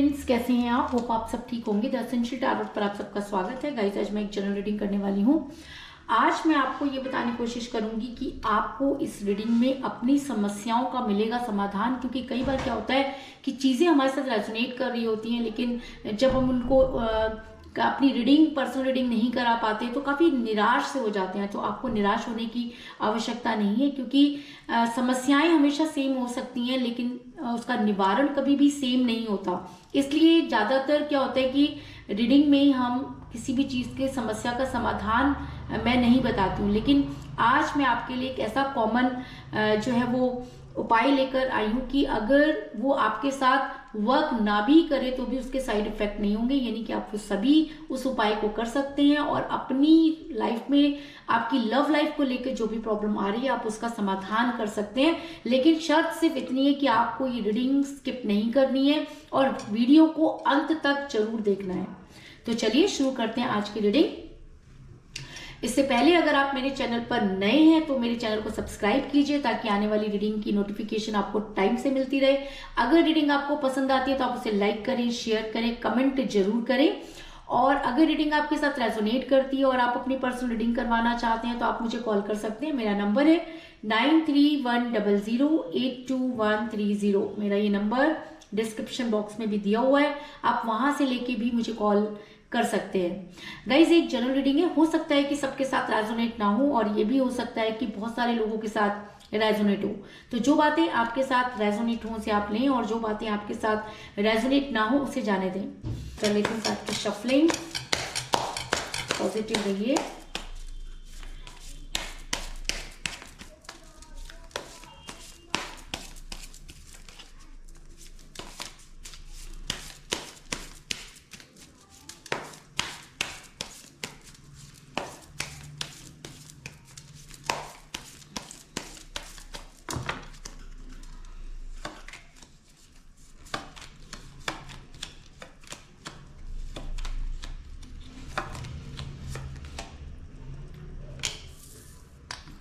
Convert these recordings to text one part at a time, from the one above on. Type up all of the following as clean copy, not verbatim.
Friends, कैसे हैं आप? होप आप सब ठीक होंगे। द एसेंशियल टैरोट पर आप सबका स्वागत है। गाइस, आज मैं एक जनरल रीडिंग करने वाली हूँ। आज मैं आपको ये बताने की कोशिश करूंगी कि आपको इस रीडिंग में अपनी समस्याओं का मिलेगा समाधान, क्योंकि कई बार क्या होता है कि चीज़ें हमारे साथ रेजोनेट कर रही होती हैं, लेकिन जब हम उनको अपनी रीडिंग, पर्सनल रीडिंग नहीं करा पाते तो काफ़ी निराश से हो जाते हैं। तो आपको निराश होने की आवश्यकता नहीं है, क्योंकि समस्याएं हमेशा सेम हो सकती हैं, लेकिन उसका निवारण कभी भी सेम नहीं होता। इसलिए ज़्यादातर क्या होता है कि रीडिंग में हम किसी भी चीज़ के समस्या का समाधान मैं नहीं बताती हूँ, लेकिन आज मैं आपके लिए एक ऐसा कॉमन जो है वो उपाय लेकर आई हूँ कि अगर वो आपके साथ वर्क ना भी करे तो भी उसके साइड इफेक्ट नहीं होंगे। यानी कि आप सभी उस उपाय को कर सकते हैं और अपनी लाइफ में आपकी लव लाइफ को लेकर जो भी प्रॉब्लम आ रही है आप उसका समाधान कर सकते हैं। लेकिन शर्त सिर्फ इतनी है कि आपको ये रीडिंग स्किप नहीं करनी है और वीडियो को अंत तक जरूर देखना है। तो चलिए शुरू करते हैं आज की रीडिंग। इससे पहले अगर आप मेरे चैनल पर नए हैं तो मेरे चैनल को सब्सक्राइब कीजिए, ताकि आने वाली रीडिंग की नोटिफिकेशन आपको टाइम से मिलती रहे। अगर रीडिंग आपको पसंद आती है तो आप उसे लाइक करें, शेयर करें, कमेंट जरूर करें। और अगर रीडिंग आपके साथ रेजोनेट करती है और आप अपनी पर्सनल रीडिंग करवाना चाहते हैं तो आप मुझे कॉल कर सकते हैं। मेरा नंबर है 9310082130। मेरा ये नंबर डिस्क्रिप्शन बॉक्स में भी दिया हुआ है, आप वहां से लेके भी मुझे कॉल कर सकते हैं। गाइज, एक जनरल रीडिंग है, हो सकता है कि सबके साथ रेजोनेट ना हो और ये भी हो सकता है कि बहुत सारे लोगों के साथ रेजोनेट हो। तो जो बातें आपके साथ रेजोनेट हो उसे आप लें और जो बातें आपके साथ रेजोनेट ना हो उसे जाने दें। कर लेते हैं साथ की शफलिंग। पॉजिटिव रहिए।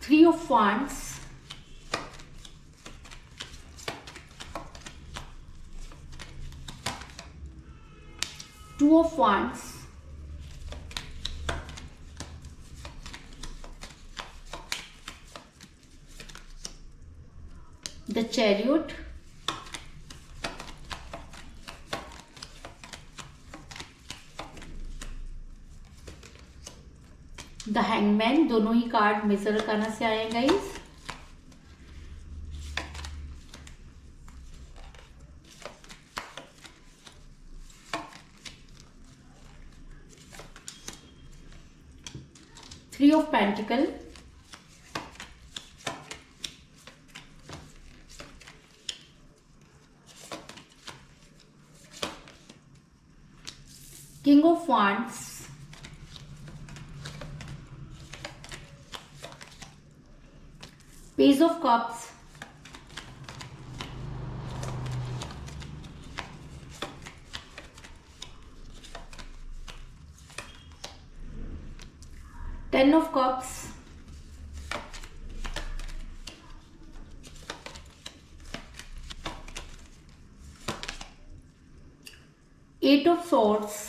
Three of Wands, Two of Wands, the Chariot, the hangman. दोनों ही कार्ड मेजर अरकाना से आए हैं guys. Three of pentacle, king of wands, page of cups, ten of cups, eight of swords,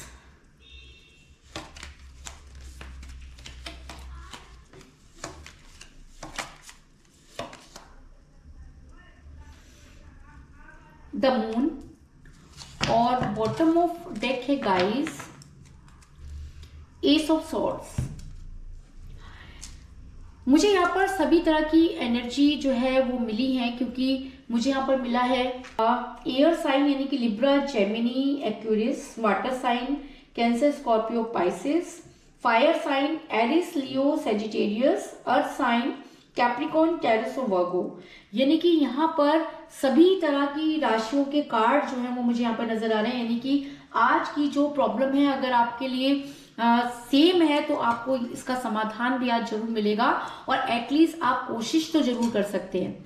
the moon और bottom of deck है guys ace of swords. मुझे यहाँ पर सभी तरह की एनर्जी जो है वो मिली है, क्योंकि मुझे यहाँ पर मिला है एयर साइन यानी कि Libra, Gemini, Aquarius, water sign Cancer, Scorpio, Pisces, fire sign Aries, Leo, Sagittarius, earth sign Capricorn, Taurus और वर्गो। यानी कि यहाँ पर सभी तरह की राशियों के कार्ड जो है वो मुझे यहाँ पर नजर आ रहे हैं। यानी कि आज की जो प्रॉब्लम है अगर आपके लिए सेम है तो आपको इसका समाधान भी आज जरूर मिलेगा और एटलीस्ट आप कोशिश तो जरूर कर सकते हैं।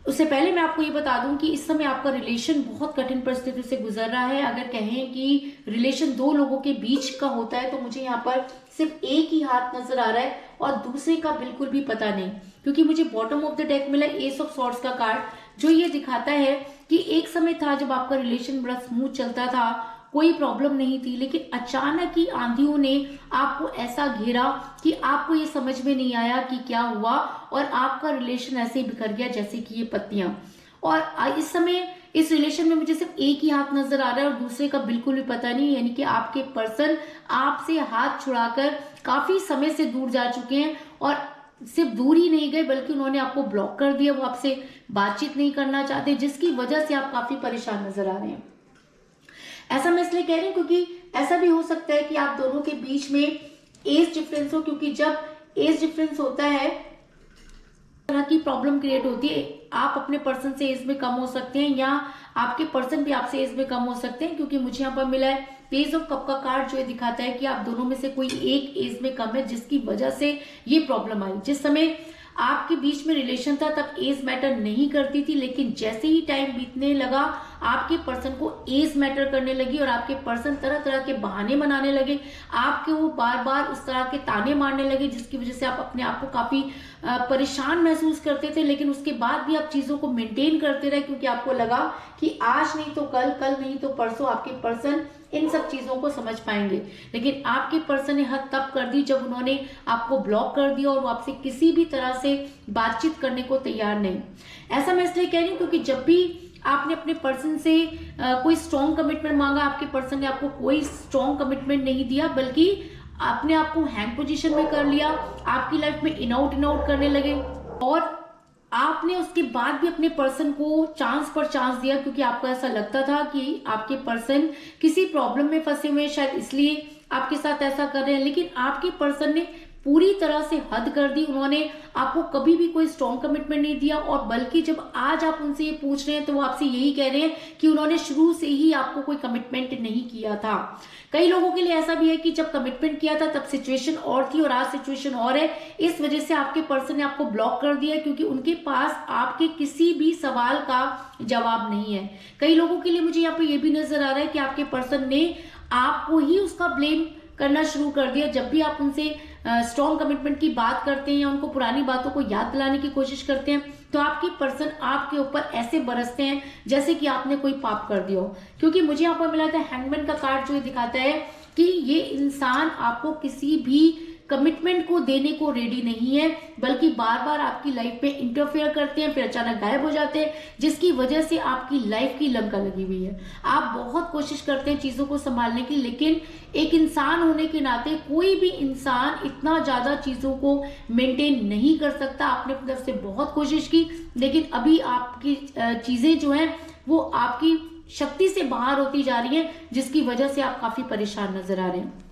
उससे पहले मैं आपको ये बता दूं कि इस समय आपका रिलेशन बहुत कठिन परिस्थितियों से गुजर रहा है। अगर कहें कि रिलेशन दो लोगों के बीच का होता है तो मुझे यहाँ पर सिर्फ एक ही हाथ नजर आ रहा है और दूसरे का बिल्कुल भी पता नहीं, क्योंकि मुझे बॉटम ऑफ द डेक मिला एस ऑफ सॉर्ड्स का कार्ड, जो ये दिखाता है कि एक समय था जब आपका रिलेशन बड़ा स्मूथ चलता था, कोई प्रॉब्लम नहीं थी, लेकिन अचानक ही आंधियों ने आपको ऐसा घेरा कि आपको ये समझ में नहीं आया कि क्या हुआ, और आपका रिलेशन ऐसे ही बिखर गया जैसे कि ये पत्तियां। और इस समय इस रिलेशन में मुझे सिर्फ एक ही हाथ नजर आ रहा है और दूसरे का बिल्कुल भी पता नहीं, यानी कि आपके पर्सन आपसे हाथ छुड़ाकर काफी समय से दूर जा चुके हैं, और सिर्फ दूर ही नहीं गए बल्कि उन्होंने आपको ब्लॉक कर दिया, वो आपसे बातचीत नहीं करना चाहते, जिसकी वजह से आप काफी परेशान नजर आ रहे हैं। ऐसा मैं इसलिए कह रही हूँ क्योंकि ऐसा भी हो सकता है कि आप दोनों के बीच में एज डिफरेंस हो, क्योंकि जब एज डिफरेंस होता है तरह की प्रॉब्लम क्रिएट होती है। आप अपने पर्सन से एज में कम हो सकते हैं या आपके पर्सन भी आपसे एज में कम हो सकते हैं, क्योंकि मुझे यहाँ पर मिला है पेज ऑफ कप का कार्ड, जो ये दिखाता है कि आप दोनों में से कोई एक एज में कम है, जिसकी वजह से ये प्रॉब्लम आई। जिस समय आपके बीच में रिलेशन था तब एज मैटर नहीं करती थी, लेकिन जैसे ही टाइम बीतने लगा आपके पर्सन को एज मैटर करने लगी और आपके पर्सन तरह तरह के बहाने बनाने लगे, आपके वो बार बार उस तरह के ताने मारने लगे, जिसकी वजह से आप अपने आप को काफी परेशान महसूस करते थे। लेकिन उसके बाद भी आप चीजों को मेंटेन करते रहे, क्योंकि आपको लगा कि आज नहीं तो कल, कल नहीं तो परसों आपके पर्सन इन सब चीजों को समझ पाएंगे। लेकिन आपके पर्सन ने हद तब कर दी जब उन्होंने आपको ब्लॉक कर दिया और वो आपसे किसी भी तरह से बातचीत करने को तैयार नहीं। ऐसा मैं इसलिए कह रही हूँ क्योंकि जब भी आपने अपने पर्सन से कोई स्ट्रॉन्ग कमिटमेंट मांगा, आपके पर्सन ने आपको कोई स्ट्रॉन्ग कमिटमेंट नहीं दिया, बल्कि आपने आपको हैंग पोजीशन में कर लिया, आपकी लाइफ में इन आउट करने लगे, और आपने उसके बाद भी अपने पर्सन को चांस पर चांस दिया, क्योंकि आपको ऐसा लगता था कि आपके पर्सन किसी प्रॉब्लम में फंसे हुए हैं, शायद इसलिए आपके साथ ऐसा कर रहे हैं। लेकिन आपके पर्सन ने पूरी तरह से हद कर दी, उन्होंने आपको कभी भी कोई स्ट्रॉन्ग कमिटमेंट नहीं दिया, और बल्कि जब आज आप उनसे ये पूछ रहे हैं तो वो आपसे यही कह रहे हैं कि उन्होंने शुरू से ही आपको कोई कमिटमेंट नहीं किया था। कई लोगों के लिए ऐसा भी है कि जब कमिटमेंट किया था तब सिचुएशन और थी और आज सिचुएशन और है, इस वजह से आपके पर्सन ने आपको ब्लॉक कर दिया, क्योंकि उनके पास आपके किसी भी सवाल का जवाब नहीं है। कई लोगों के लिए मुझे यहाँ पे ये भी नजर आ रहा है कि आपके पर्सन ने आपको ही उसका ब्लेम करना शुरू कर दिया। जब भी आप उनसे स्ट्रॉन्ग कमिटमेंट की बात करते हैं या उनको पुरानी बातों को याद दिलाने की कोशिश करते हैं, तो आपकी पर्सन आपके ऊपर ऐसे बरसते हैं जैसे कि आपने कोई पाप कर दिया हो। क्योंकि मुझे यहाँ पर मिला था हैंगमैन का कार्ड, जो ये दिखाता है कि ये इंसान आपको किसी भी कमिटमेंट को देने को रेडी नहीं है, बल्कि बार बार आपकी लाइफ में इंटरफेयर करते हैं, फिर अचानक गायब हो जाते हैं, जिसकी वजह से आपकी लाइफ की लंका लगी हुई है। आप बहुत कोशिश करते हैं चीजों को संभालने की, लेकिन एक इंसान होने के नाते कोई भी इंसान इतना ज्यादा चीजों को मेंटेन नहीं कर सकता। आपने अपनी तरफ से बहुत कोशिश की, लेकिन अभी आपकी चीजें जो है वो आपकी शक्ति से बाहर होती जा रही है, जिसकी वजह से आप काफी परेशान नजर आ रहे हैं।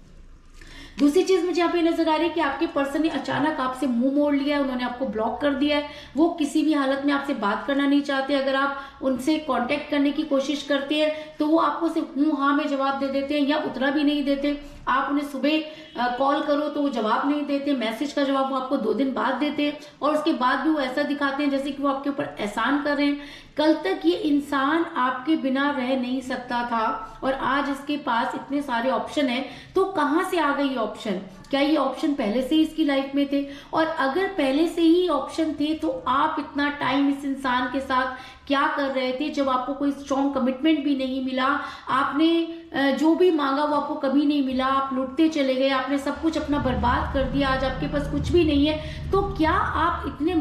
दूसरी चीज मुझे यहाँ पे नजर आ रही है कि आपके पर्सन ने अचानक आपसे मुंह मोड़ लिया है, उन्होंने आपको ब्लॉक कर दिया है, वो किसी भी हालत में आपसे बात करना नहीं चाहते। अगर आप उनसे कांटेक्ट करने की कोशिश करते हैं तो वो आपको सिर्फ हूं हाँ में जवाब दे देते हैं या उतना भी नहीं देते। आप उन्हें सुबह कॉल करो तो वो जवाब नहीं देते, मैसेज का जवाब वो आपको 2 दिन बाद देते हैं, और उसके बाद भी वो ऐसा दिखाते हैं जैसे कि वो आपके ऊपर एहसान कर रहे हैं। कल तक ये इंसान आपके बिना रह नहीं सकता था और आज इसके पास इतने सारे ऑप्शन हैं, तो कहां से आ गई ये ऑप्शन? क्या ये ऑप्शन पहले से ही इसकी लाइफ में थे? और अगर पहले से ही ऑप्शन थे तो आप इतना टाइम इस इंसान के साथ क्या कर रहे थे जब आपको कोई स्ट्रॉन्ग कमिटमेंट भी नहीं मिला? आपने जो भी मांगा वो आपको कभी नहीं मिला, आप लुटते चले गए, आपने सब कुछ अपना बर्बाद कर दिया, आज आपके पास कुछ भी नहीं है। तो क्या आप इतने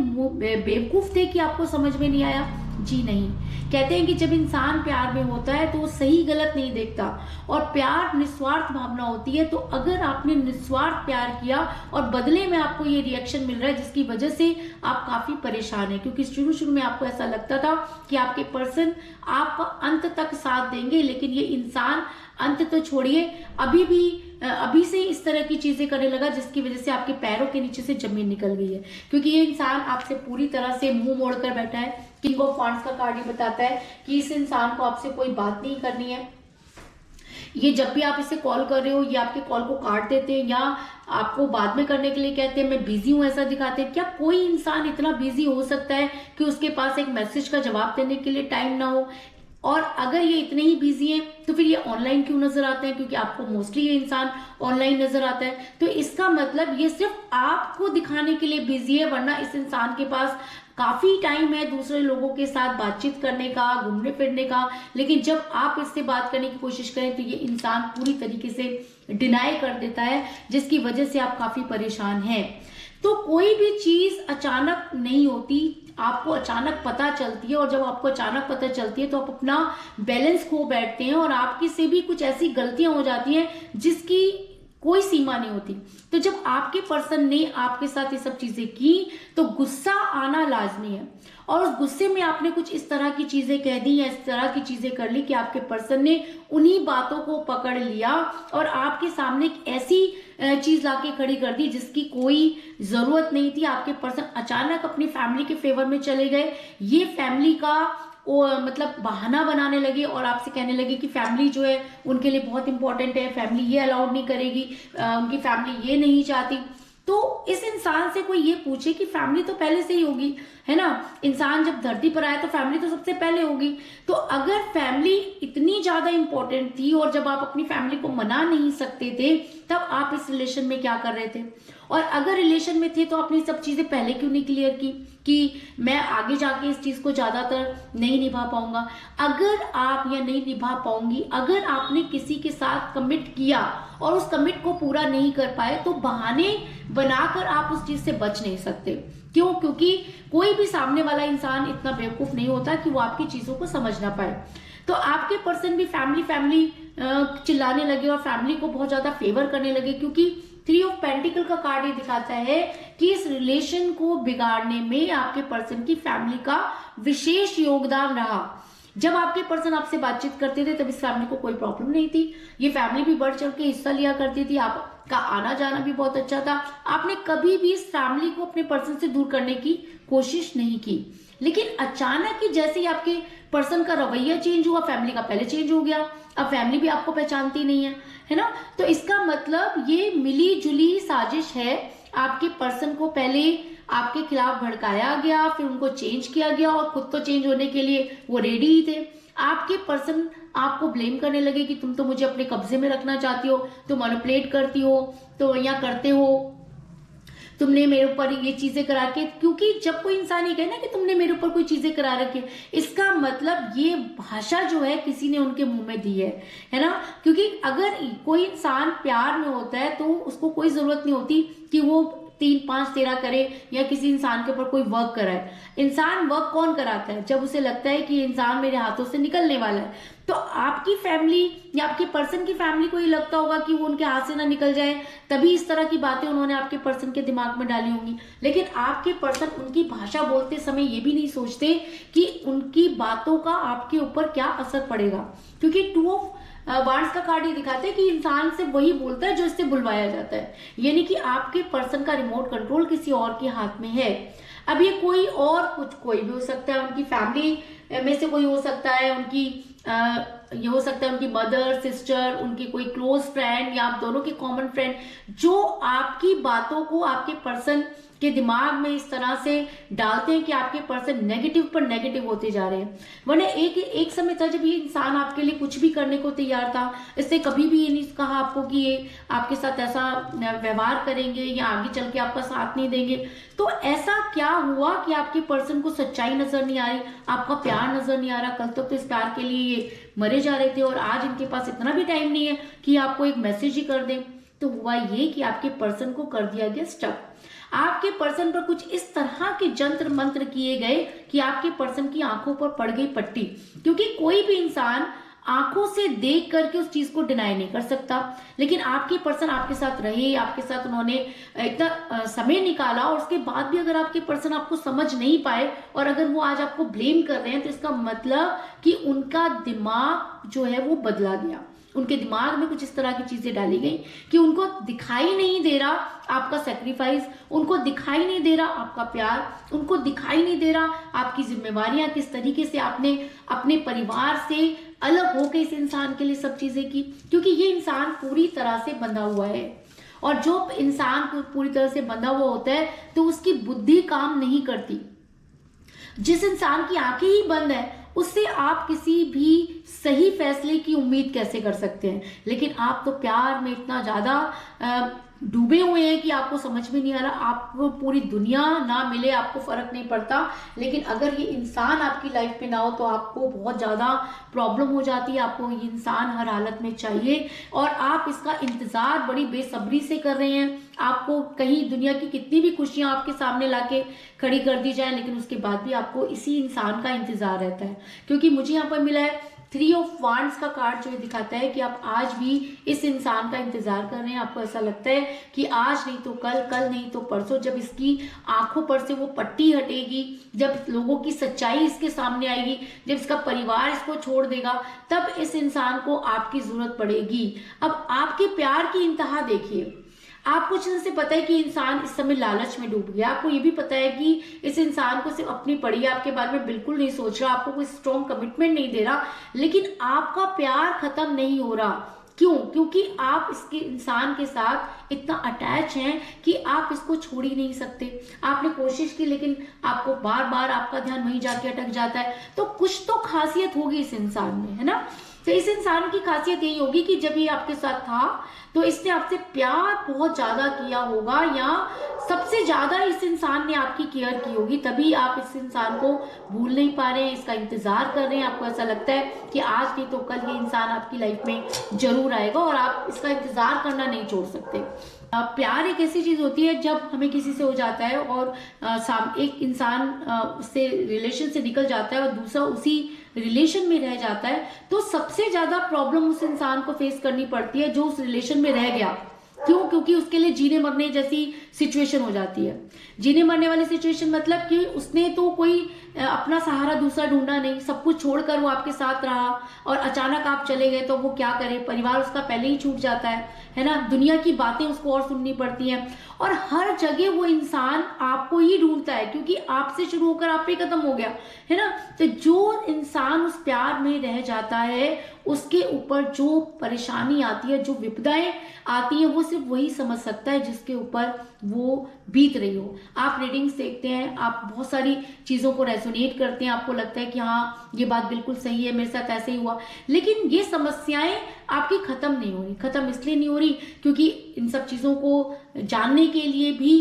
बेवकूफ थे कि आपको समझ में नहीं आया? जी नहीं। कहते हैं कि जब इंसान प्यार में होता है तो वो सही गलत नहीं देखता, और प्यार निस्वार्थ भावना होती है। तो अगर आपने निस्वार्थ प्यार किया और बदले में आपको ये रिएक्शन मिल रहा है जिसकी वजह से आप काफी परेशान हैं, क्योंकि शुरू में आपको ऐसा लगता था कि आपके पर्सन आपका अंत तक साथ देंगे, लेकिन ये इंसान अंत तो छोड़िए अभी से इस तरह की चीजें करने लगा जिसकी वजह से आपके पैरों के नीचे से जमीन निकल गई है, क्योंकि ये इंसान आपसे पूरी तरह से मुंह मोड़कर बैठा है। किंग ऑफ वांड्स का कार्ड ये बताता है कि इस इंसान को आपसे कोई बात नहीं करनी है। ये जब भी आप इसे कॉल कर रहे हो ये आपके कॉल को काट देते हैं या आपको बाद में करने के लिए कहते हैं मैं बिजी हूं, ऐसा दिखाते हैं। क्या कोई इंसान इतना बिजी हो सकता है कि उसके पास एक मैसेज का जवाब देने के लिए टाइम ना हो? और अगर ये इतने ही बिजी हैं तो फिर ये ऑनलाइन क्यों नजर आते हैं, क्योंकि आपको मोस्टली ये इंसान ऑनलाइन नजर आता है। तो इसका मतलब ये सिर्फ आपको दिखाने के लिए बिजी है, वरना इस इंसान के पास काफी टाइम है दूसरे लोगों के साथ बातचीत करने का, घूमने फिरने का। लेकिन जब आप इससे बात करने की कोशिश करें तो ये इंसान पूरी तरीके से डिनाई कर देता है, जिसकी वजह से आप काफी परेशान हैं। तो कोई भी चीज अचानक नहीं होती, आपको अचानक पता चलती है, और जब आपको अचानक पता चलती है तो आप अपना बैलेंस खो बैठते हैं और आपकी से भी कुछ ऐसी गलतियां हो जाती हैं जिसकी कोई सीमा नहीं होती। तो जब आपके पर्सन ने आपके साथ ये सब चीजें की तो गुस्सा आना लाजमी है, और उस गुस्से में आपने कुछ इस तरह की चीजें कह दी या इस तरह की चीजें कर ली कि आपके पर्सन ने उन्हीं बातों को पकड़ लिया और आपके सामने एक ऐसी चीज लाके खड़ी कर दी जिसकी कोई जरूरत नहीं थी। आपके पर्सन अचानक अपनी फैमिली के फेवर में चले गए, ये फैमिली का मतलब बहाना बनाने लगे और आपसे कहने लगे कि फैमिली जो है उनके लिए बहुत इंपॉर्टेंट है, फैमिली ये अलाउड नहीं करेगी, उनकी फैमिली ये नहीं चाहती। तो इस इंसान से कोई ये पूछे कि फैमिली तो पहले से ही होगी, है ना, इंसान जब धरती पर आया तो फैमिली तो सबसे पहले होगी। तो अगर फैमिली इतनी ज्यादा इंपॉर्टेंट थी और जब आप अपनी फैमिली को मना नहीं सकते थे, तब आप इस रिलेशन में क्या कर रहे थे? और अगर रिलेशन में थे तो आपने सब चीजें पहले क्यों नहीं क्लियर की कि मैं आगे जाके इस चीज को ज्यादातर नहीं निभा पाऊंगा। अगर आप या नहीं निभा पाऊंगी, अगर आपने किसी के साथ कमिट किया और उस कमिट को पूरा नहीं कर पाए तो बहाने बनाकर आप उस चीज से बच नहीं सकते। क्यों? क्योंकि कोई भी सामने वाला इंसान इतना बेवकूफ नहीं होता कि वो आपकी चीजों को समझ ना पाए। तो आपके पर्सन भी फैमिली फैमिली चिल्लाने लगे और फैमिली को बहुत ज्यादा फेवर करने लगे, क्योंकि 3 ऑफ पेंटिकल का कार्ड ये दिखाता है कि इस रिलेशन को बिगाड़ने में आपके पर्सन की फैमिली का विशेष योगदान रहा। जब आपके पर्सन आपसे बातचीत करते थे तब इस फैमिली को कोई प्रॉब्लम नहीं थी, ये फैमिली भी बढ़ चढ़ के हिस्सा लिया करती थी, आपका आना जाना भी बहुत अच्छा था। आपने कभी भी इस फैमिली को अपने पर्सन से दूर करने की कोशिश नहीं की। लेकिन अचानक ही जैसे ही आपके पर्सन का रवैया चेंज हुआ, फैमिली का पहले चेंज हो गया, अब फैमिली भी आपको पहचानती नहीं है ना। तो इसका मतलब ये मिली जुली साजिश है। आपके पर्सन को पहले आपके खिलाफ भड़काया गया, फिर उनको चेंज किया गया और खुद तो चेंज होने के लिए वो रेडी ही थे। आपके पर्सन आपको ब्लेम करने लगे कि तुम तो मुझे अपने कब्जे में रखना चाहती हो, तुम मैनिपुलेट करती हो, तो या करते हो, तुमने मेरे ऊपर ये चीजें करा के। क्योंकि जब कोई इंसान ये कहे ना कि तुमने मेरे ऊपर कोई चीजें करा रखी, इसका मतलब ये भाषा जो है किसी ने उनके मुंह में दी है ना। क्योंकि अगर कोई इंसान प्यार में होता है तो उसको कोई जरूरत नहीं होती कि वो 3, 5, 13 करे या किसी इंसान के ऊपर कोई वर्क कराए। इंसान वर्क कौन कराता है? जब उसे लगता है कि इंसान मेरे हाथों से निकलने वाला है। तो आपकी फैमिली या आपके पर्सन की फैमिली को ये लगता होगा कि वो उनके हाथ से ना निकल जाए, तभी इस तरह की बातें उन्होंने आपके पर्सन के दिमाग में डाली होंगी। लेकिन आपके पर्सन उनकी भाषा बोलते समय ये भी नहीं सोचते कि उनकी बातों का आपके ऊपर क्या असर पड़ेगा। क्योंकि 2 ऑफ वांड्स का कार्ड ये दिखाता है कि इंसान से वही बोलता है जो इससे बुलवाया जाता है, यानी कि आपके पर्सन का रिमोट कंट्रोल किसी और के हाथ में है। अब ये कोई और कुछ कोई भी हो सकता है, उनकी फैमिली में से कोई हो सकता है, उनकी ये हो सकता है उनकी मदर, सिस्टर, उनकी कोई क्लोज फ्रेंड या आप दोनों के कॉमन फ्रेंड, जो आपकी बातों को आपके पर्सन के दिमाग में इस तरह से डालते हैं कि आपके पर्सन नेगेटिव पर नेगेटिव होते जा रहे हैं। वरना एक समय था जब ये इंसान आपके लिए कुछ भी करने को तैयार था। इससे कभी भी ये नहीं कहा आपको कि ये आपके साथ ऐसा व्यवहार करेंगे या आगे चल के आपका साथ नहीं देंगे। तो ऐसा क्या हुआ कि आपके पर्सन को सच्चाई नजर नहीं आ रही, आपका प्यार नजर नहीं आ रहा? कल तक तो इस प्यार के लिए ये मरे जा रहे थे और आज इनके पास इतना भी टाइम नहीं है कि आपको एक मैसेज ही कर दें। तो हुआ ये कि आपके पर्सन को कर दिया गया स्टक। आपके पर्सन पर कुछ इस तरह के जंत्र मंत्र किए गए कि आपके पर्सन की आंखों पर पड़ गई पट्टी। क्योंकि कोई भी इंसान आंखों से देख करके उस चीज को डिनाई नहीं कर सकता, लेकिन आपके पर्सन आपके साथ रहे, आपके साथ उन्होंने इतना समय निकाला और उसके बाद भी अगर आपके पर्सन आपको समझ नहीं पाए और अगर वो आज आपको ब्लेम कर रहे हैं, तो इसका मतलब कि उनका दिमाग जो है वो बदला गया। उनके दिमाग में कुछ इस तरह की चीजें डाली गई कि उनको दिखाई नहीं दे रहा आपका सेक्रीफाइस, उनको दिखाई नहीं दे रहा आपका प्यार, उनको दिखाई नहीं दे रहा आपकी जिम्मेवारियां, किस तरीके से आपने अपने परिवार से अलग होकर इस इंसान के लिए सब चीजें की। क्योंकि ये इंसान पूरी तरह से बंधा हुआ है, और जो इंसान पूरी तरह से बंधा हुआ होता है तो उसकी बुद्धि काम नहीं करती। जिस इंसान की आंखें ही बंद है उससे आप किसी भी सही फैसले की उम्मीद कैसे कर सकते हैं। लेकिन आप तो प्यार में इतना ज्यादा डूबे हुए हैं कि आपको समझ में नहीं आ रहा, आपको पूरी दुनिया ना मिले आपको फर्क नहीं पड़ता, लेकिन अगर ये इंसान आपकी लाइफ में ना हो तो आपको बहुत ज्यादा प्रॉब्लम हो जाती है। आपको ये इंसान हर हालत में चाहिए और आप इसका इंतजार बड़ी बेसब्री से कर रहे हैं। आपको कहीं दुनिया की कितनी भी खुशियां आपके सामने लाके खड़ी कर दी जाए, लेकिन उसके बाद भी आपको इसी इंसान का इंतजार रहता है। क्योंकि मुझे यहाँ पर मिला है 3 ऑफ वांड्स का कार्ड, जो ये दिखाता है कि आप आज भी इस इंसान का इंतजार कर रहे हैं। आपको ऐसा लगता है कि आज नहीं तो कल, कल नहीं तो परसों, जब इसकी आंखों पर से वो पट्टी हटेगी, जब लोगों की सच्चाई इसके सामने आएगी, जब इसका परिवार इसको छोड़ देगा, तब इस इंसान को आपकी जरूरत पड़ेगी। अब आपके प्यार की इंतहा देखिए। आपको अच्छे से पता है कि इंसान इस समय लालच में डूब गया। आपको ये भी पता है कि इस इंसान को सिर्फ अपनी पड़ी, आपके बारे में बिल्कुल नहीं सोच रहा, आपको कोई स्ट्रॉन्ग कमिटमेंट नहीं दे रहा, लेकिन आपका प्यार खत्म नहीं हो रहा। क्यों? क्योंकि आप इसके इंसान के साथ इतना अटैच हैं कि आप इसको छोड़ ही नहीं सकते। आपने कोशिश की लेकिन आपको बार बार आपका ध्यान वहीं जाके अटक जाता है। तो कुछ तो खासियत होगी इस इंसान में, है ना। तो इस इंसान की खासियत यही होगी कि जब ये आपके साथ था तो इसने आपसे प्यार बहुत ज्यादा किया होगा, या सबसे ज्यादा इस इंसान ने आपकी केयर की होगी, तभी आप इस इंसान को भूल नहीं पा रहे हैं, इसका इंतजार कर रहे हैं। आपको ऐसा लगता है कि आज नहीं तो कल ये इंसान आपकी लाइफ में जरूर आएगा और आप इसका इंतजार करना नहीं छोड़ सकते। प्यार एक ऐसी चीज होती है जब हमें किसी से हो जाता है और एक इंसान उससे रिलेशन से निकल जाता है और दूसरा उसी रिलेशन में रह जाता है, तो सबसे ज्यादा प्रॉब्लम उस इंसान को फेस करनी पड़ती है जो उस रिलेशन में रह गया। क्यों? क्योंकि उसके लिए जीने मरने जैसी सिचुएशन हो जाती है। जीने मरने वाली सिचुएशन मतलब कि उसने तो कोई अपना सहारा दूसरा ढूंढा नहीं, सब कुछ छोड़कर वो आपके साथ रहा और अचानक आप चले गए तो वो क्या करे। परिवार उसका पहले ही छूट जाता है ना। दुनिया की बातें उसको और सुननी पड़ती हैं और हर जगह वो इंसान आपको ही ढूंढता है, क्योंकि आपसे शुरू होकर आप पे खत्म हो गया, है ना। तो जो इंसान उस प्यार में रह जाता है उसके ऊपर जो परेशानी आती है, जो विपदाएं आती हैं, वो सिर्फ वही समझ सकता है जिसके ऊपर वो बीत रही हो। आप रीडिंग्स देखते हैं, आप बहुत सारी चीजों को रेजोनेट करते हैं, आपको लगता है कि हाँ ये बात बिल्कुल सही है, मेरे साथ ऐसे ही हुआ, लेकिन ये समस्याएं आपकी खत्म नहीं हो रही। खत्म इसलिए नहीं हो रही क्योंकि इन सब चीजों को जानने के लिए भी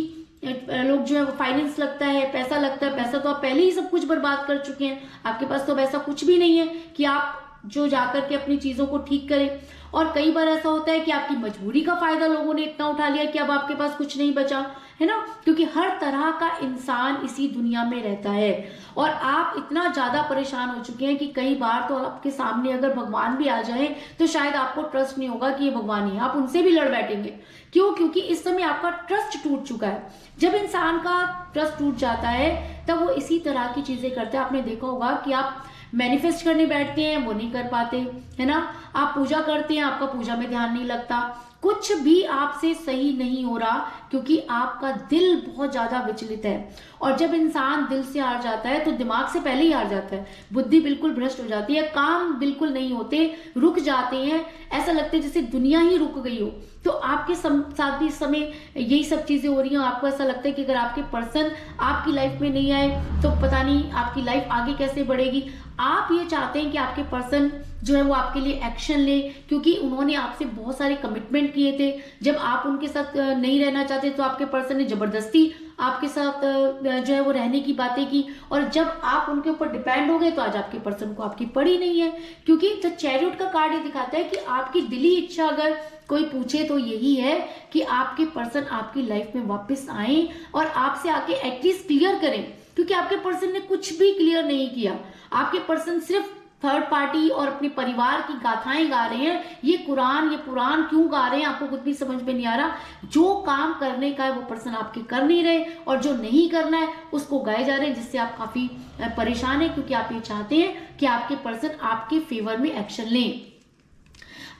लोग जो है वो फाइनेंस लगता है, पैसा लगता है। पैसा तो आप पहले ही सब कुछ बर्बाद कर चुके हैं, आपके पास तो वैसा कुछ भी नहीं है कि आप जो जाकर के अपनी चीजों को ठीक करें। और कई बार ऐसा होता है कि आपकी मजबूरी का फायदा लोगों ने इतना उठा लिया कि अब आपके पास कुछ नहीं बचा, है ना। क्योंकि हर तरह का इंसान इसी दुनिया में रहता है और आप इतना ज्यादा परेशान हो चुके हैं कि कई बार तो आपके सामने अगर भगवान भी आ जाए तो शायद आपको ट्रस्ट नहीं होगा कि ये भगवान ही है, आप उनसे भी लड़ बैठेंगे। क्यों? क्योंकि इस समय आपका ट्रस्ट टूट चुका है। जब इंसान का ट्रस्ट टूट जाता है तब वो इसी तरह की चीजें करते हैं। आपने देखा होगा कि आप मैनिफेस्ट करने बैठते हैं, वो नहीं कर पाते, है ना। आप पूजा करते हैं, आपका पूजा में ध्यान नहीं लगता, कुछ भी आपसे सही नहीं हो रहा क्योंकि आपका दिल बहुत ज्यादा विचलित है। और जब इंसान दिल से हार जाता है तो दिमाग से पहले ही हार जाता है, बुद्धि बिल्कुल भ्रष्ट हो जाती है, काम बिल्कुल नहीं होते, रुक जाते हैं, ऐसा लगता है जैसे दुनिया ही रुक गई हो। तो आपके साथ भी इस समय यही सब चीजें हो रही हैं। आपको ऐसा लगता है कि अगर आपके पर्सन आपकी लाइफ में नहीं आए तो पता नहीं आपकी लाइफ आगे कैसे बढ़ेगी। आप ये चाहते हैं कि आपके पर्सन जो है वो आपके लिए एक्शन ले, क्योंकि उन्होंने आपसे बहुत सारे कमिटमेंट किए थे। जब आप उनके साथ नहीं रहना चाहते तो आपके पर्सन ने जबरदस्ती आपके साथ जो है वो रहने की बातें की, और जब आप उनके ऊपर डिपेंड हो गए तो आज आपके पर्सन को आपकी पड़ी नहीं है। क्योंकि द चैरियट का कार्ड ये दिखाता है कि आपकी दिली इच्छा अगर कोई पूछे तो यही है कि आपके पर्सन आपकी लाइफ में वापस आए और आपसे आके एटलीस्ट क्लियर करें, क्योंकि आपके पर्सन ने कुछ भी क्लियर नहीं किया। आपके पर्सन सिर्फ थर्ड पार्टी और अपने परिवार की गाथाएं गा रहे हैं। ये कुरान, ये पुराण क्यों गा रहे हैं आपको कुछ भी समझ में नहीं आ रहा। जो काम करने का है वो पर्सन आपके कर नहीं रहे और जो नहीं करना है उसको गाए जा रहे हैं, जिससे आप काफी परेशान हैं, क्योंकि आप ये चाहते हैं कि आपके पर्सन आपके फेवर में एक्शन लें।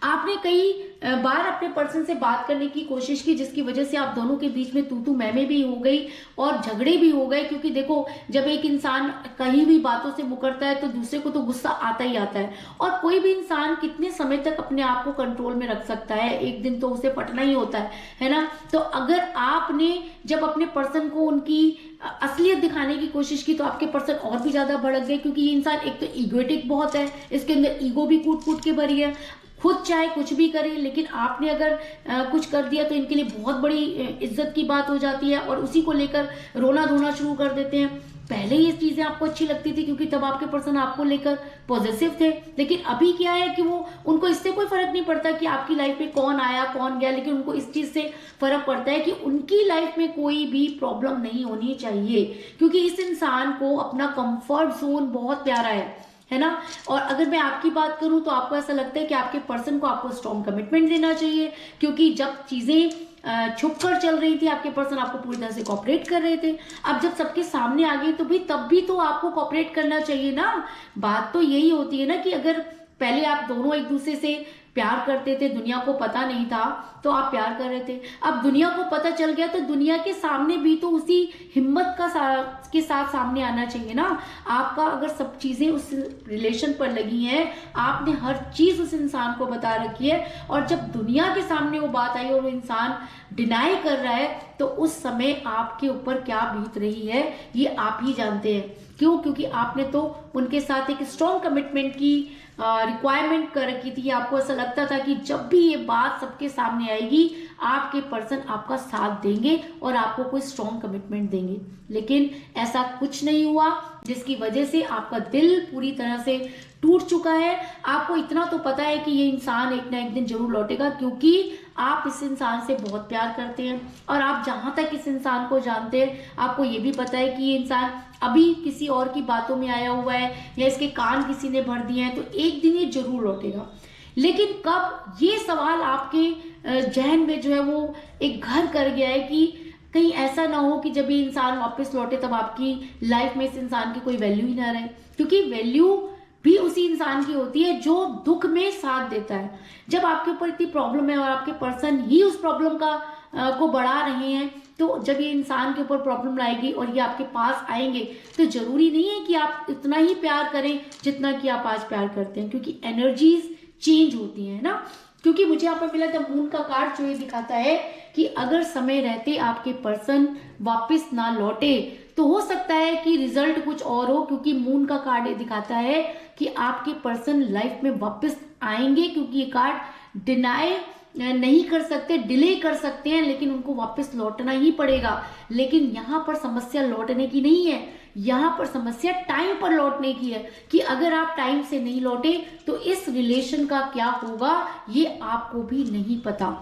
आपने कई बार अपने पर्सन से बात करने की कोशिश की, जिसकी वजह से आप दोनों के बीच में तू मैं भी हो गई और झगड़े भी हो गए। क्योंकि देखो, जब एक इंसान कहीं भी बातों से मुकरता है तो दूसरे को तो गुस्सा आता ही आता है। और कोई भी इंसान कितने समय तक अपने आप को कंट्रोल में रख सकता है, एक दिन तो उसे फटना ही होता है ना। तो अगर आपने जब अपने पर्सन को उनकी असलियत दिखाने की कोशिश की तो आपके पर्सन और भी ज्यादा भड़क गए, क्योंकि ये इंसान एक तो इगोइटिक बहुत है, इसके अंदर ईगो भी कूट कूट के भरी है, खुद चाहे कुछ भी करे, लेकिन आपने अगर कुछ कर दिया तो इनके लिए बहुत बड़ी इज्जत की बात हो जाती है और उसी को लेकर रोना धोना शुरू कर देते हैं। पहले ये चीजें आपको अच्छी लगती थी क्योंकि तब आपके पर्सन आपको लेकर पॉजिटिव थे, लेकिन अभी क्या है कि वो उनको इससे कोई फर्क नहीं पड़ता कि आपकी लाइफ में कौन आया कौन गया, लेकिन उनको इस चीज से फर्क पड़ता है कि उनकी लाइफ में कोई भी प्रॉब्लम नहीं होनी चाहिए, क्योंकि इस इंसान को अपना कंफर्ट जोन बहुत प्यारा है ना। और अगर मैं आपकी बात करूं तो आपको ऐसा लगता है कि आपके पर्सन को आपको स्ट्रॉन्ग कमिटमेंट देना चाहिए, क्योंकि जब चीजें छुप कर चल रही थी आपके पर्सन आपको पूरी तरह से कॉपरेट कर रहे थे। अब जब सबके सामने आ गई तो भाई तब भी तो आपको कॉपरेट करना चाहिए ना। बात तो यही होती है ना कि अगर पहले आप दोनों एक दूसरे से प्यार करते थे, दुनिया को पता नहीं था तो आप प्यार कर रहे थे, अब दुनिया को पता चल गया तो दुनिया के सामने भी तो उसी हिम्मत के साथ सामने आना चाहिए ना। आपका अगर सब चीजें उस रिलेशन पर लगी हैं, आपने हर चीज उस इंसान को बता रखी है, और जब दुनिया के सामने वो बात आई और वो इंसान डिनाई कर रहा है तो उस समय आपके ऊपर क्या बीत रही है ये आप ही जानते हैं। क्यों? क्योंकि आपने तो उनके साथ एक स्ट्रॉन्ग कमिटमेंट की रिक्वायरमेंट कर रखी थी। आपको ऐसा लगता था कि जब भी ये बात सबके सामने आएगी आपके पर्सन आपका साथ देंगे और आपको कोई स्ट्रॉन्ग कमिटमेंट देंगे, लेकिन ऐसा कुछ नहीं हुआ, जिसकी वजह से आपका दिल पूरी तरह से टूट चुका है। आपको इतना तो पता है कि ये इंसान एक ना एक दिन जरूर लौटेगा, क्योंकि आप इस इंसान से बहुत प्यार करते हैं और आप जहां तक इस इंसान को जानते हैं आपको ये भी पता है कि ये इंसान अभी किसी और की बातों में आया हुआ है या इसके कान किसी ने भर दिए हैं, तो एक दिन ये जरूर लौटेगा। लेकिन कब, ये सवाल आपके जहन में जो है वो एक घर कर गया है कि कहीं ऐसा ना हो कि जब ये इंसान वापस लौटे तब आपकी लाइफ में इस इंसान की कोई वैल्यू ही ना रहे, क्योंकि वैल्यू भी उसी इंसान की होती है जो दुख में साथ देता है। जब आपके ऊपर इतनी प्रॉब्लम है और आपके पर्सन ही उस प्रॉब्लम को बढ़ा रहे हैं, तो जब ये इंसान के ऊपर प्रॉब्लम लाएगी और ये आपके पास आएंगे तो जरूरी नहीं है कि आप इतना ही प्यार करें जितना कि आप आज प्यार करते हैं, क्योंकि एनर्जीज चेंज होती है ना। क्योंकि मुझे यहाँ पर मिला था मून का कार्ड, जो ये दिखाता है कि अगर समय रहते आपके पर्सन वापस ना लौटे तो हो सकता है कि रिजल्ट कुछ और हो, क्योंकि मून का कार्ड ये दिखाता है कि आपके पर्सन लाइफ में वापस आएंगे, क्योंकि ये कार्ड डिनाई नहीं कर सकते, डिले कर सकते हैं, लेकिन उनको वापस लौटना ही पड़ेगा। लेकिन यहाँ पर समस्या लौटने की नहीं है, यहाँ पर समस्या टाइम पर लौटने की है, कि अगर आप टाइम से नहीं लौटे तो इस रिलेशन का क्या होगा ये आपको भी नहीं पता।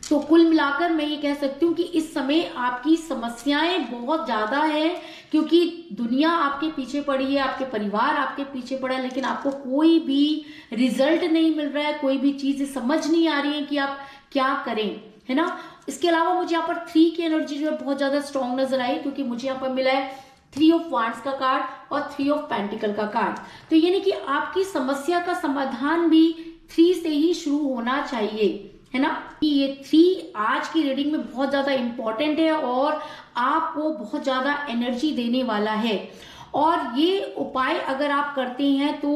तो कुल मिलाकर मैं ये कह सकती हूँ कि इस समय आपकी समस्याएं बहुत ज्यादा है, क्योंकि दुनिया आपके पीछे पड़ी है, आपके परिवार आपके पीछे पड़ा है, लेकिन आपको कोई भी रिजल्ट नहीं मिल रहा है, कोई भी चीज समझ नहीं आ रही है कि आप क्या करें, है ना। इसके अलावा मुझे यहाँ पर 3 की एनर्जी जो है बहुत ज्यादा स्ट्रॉन्ग नजर आई, क्योंकि मुझे यहाँ पर मिला है 3 ऑफ वांड्स का कार्ड और 3 ऑफ पेंटिकल का कार्ड। तो यानी कि आपकी समस्या का समाधान भी 3 से ही शुरू होना चाहिए, है ना। कि ये 3 आज की रीडिंग में बहुत ज्यादा इंपॉर्टेंट है और आपको बहुत ज्यादा एनर्जी देने वाला है। और ये उपाय अगर आप करते हैं तो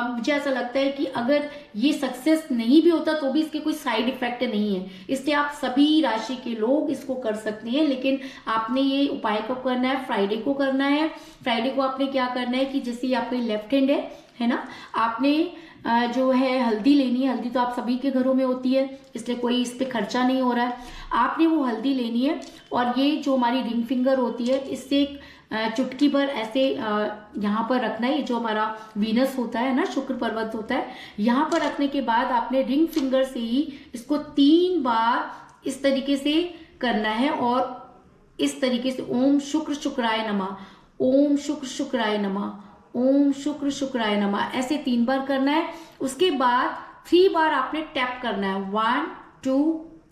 मुझे ऐसा लगता है कि अगर ये सक्सेस नहीं भी होता तो भी इसके कोई साइड इफेक्ट नहीं है, इसलिए आप सभी राशि के लोग इसको कर सकते हैं। लेकिन आपने ये उपाय कब करना है? फ्राइडे को करना है। फ्राइडे को आपने क्या करना है कि जैसे आपकी लेफ्ट हैंड है ना, आपने जो है हल्दी लेनी है। हल्दी तो आप सभी के घरों में होती है, इसलिए कोई इस पे खर्चा नहीं हो रहा है। आपने वो हल्दी लेनी है और ये जो हमारी रिंग फिंगर होती है इससे एक चुटकी भर ऐसे यहाँ पर रखना है। ये जो हमारा वीनस होता है ना, शुक्र पर्वत होता है, यहाँ पर रखने के बाद आपने रिंग फिंगर से ही इसको 3 बार इस तरीके से करना है और इस तरीके से ओम शुक्र शुक्राय नमः, ओम शुक्र शुक्राय नमः, ओम शुक्र शुक्राय नमः, ऐसे 3 बार करना है। उसके बाद 3 बार आपने टैप करना है, 1 2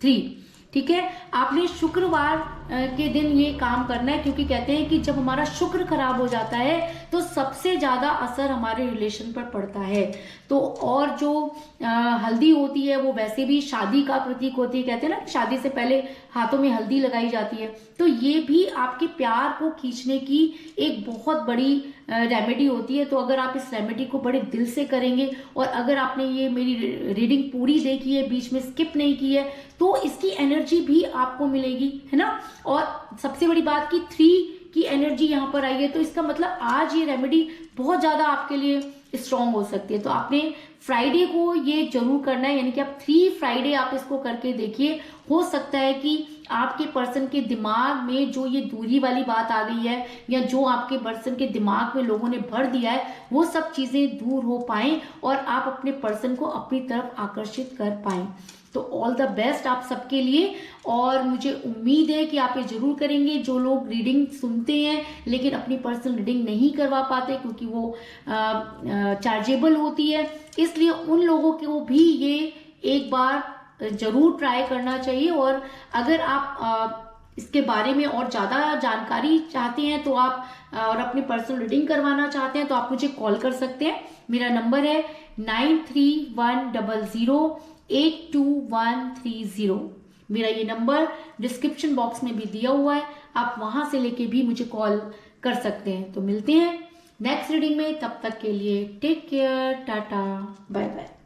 3, ठीक है। आपने शुक्रवार के दिन ये काम करना है, क्योंकि कहते हैं कि जब हमारा शुक्र खराब हो जाता है तो सबसे ज़्यादा असर हमारे रिलेशन पर पड़ता है। तो और जो हल्दी होती है वो वैसे भी शादी का प्रतीक होती है, कहते हैं ना शादी से पहले हाथों में हल्दी लगाई जाती है, तो ये भी आपके प्यार को खींचने की एक बहुत बड़ी रेमेडी होती है। तो अगर आप इस रेमेडी को बड़े दिल से करेंगे और अगर आपने ये मेरी रीडिंग पूरी देखी है, बीच में स्किप नहीं की है, तो इसकी एनर्जी भी आपको मिलेगी, है ना। और सबसे बड़ी बात कि 3 की एनर्जी यहाँ पर आई है, तो इसका मतलब आज ये रेमेडी बहुत ज़्यादा आपके लिए स्ट्रॉन्ग हो सकती है। तो आपने फ्राइडे को ये जरूर करना है, यानी कि आप 3 फ्राइडे आप इसको करके देखिए। हो सकता है कि आपके पर्सन के दिमाग में जो ये दूरी वाली बात आ गई है, या जो आपके पर्सन के दिमाग में लोगों ने भर दिया है, वो सब चीजें दूर हो पाएं और आप अपने पर्सन को अपनी तरफ आकर्षित कर पाएं। तो ऑल द बेस्ट आप सबके लिए, और मुझे उम्मीद है कि आप ये जरूर करेंगे। जो लोग रीडिंग सुनते हैं लेकिन अपनी पर्सनल रीडिंग नहीं करवा पाते क्योंकि वो चार्जेबल होती है, इसलिए उन लोगों को भी ये एक बार जरूर ट्राई करना चाहिए। और अगर आप इसके बारे में और ज़्यादा जानकारी चाहते हैं तो आप और अपनी पर्सनल रीडिंग करवाना चाहते हैं तो आप मुझे कॉल कर सकते हैं। मेरा नंबर है 9310082130। मेरा ये नंबर डिस्क्रिप्शन बॉक्स में भी दिया हुआ है, आप वहां से लेके भी मुझे कॉल कर सकते हैं। तो मिलते हैं नेक्स्ट रीडिंग में, तब तक के लिए take care, tata, bye bye.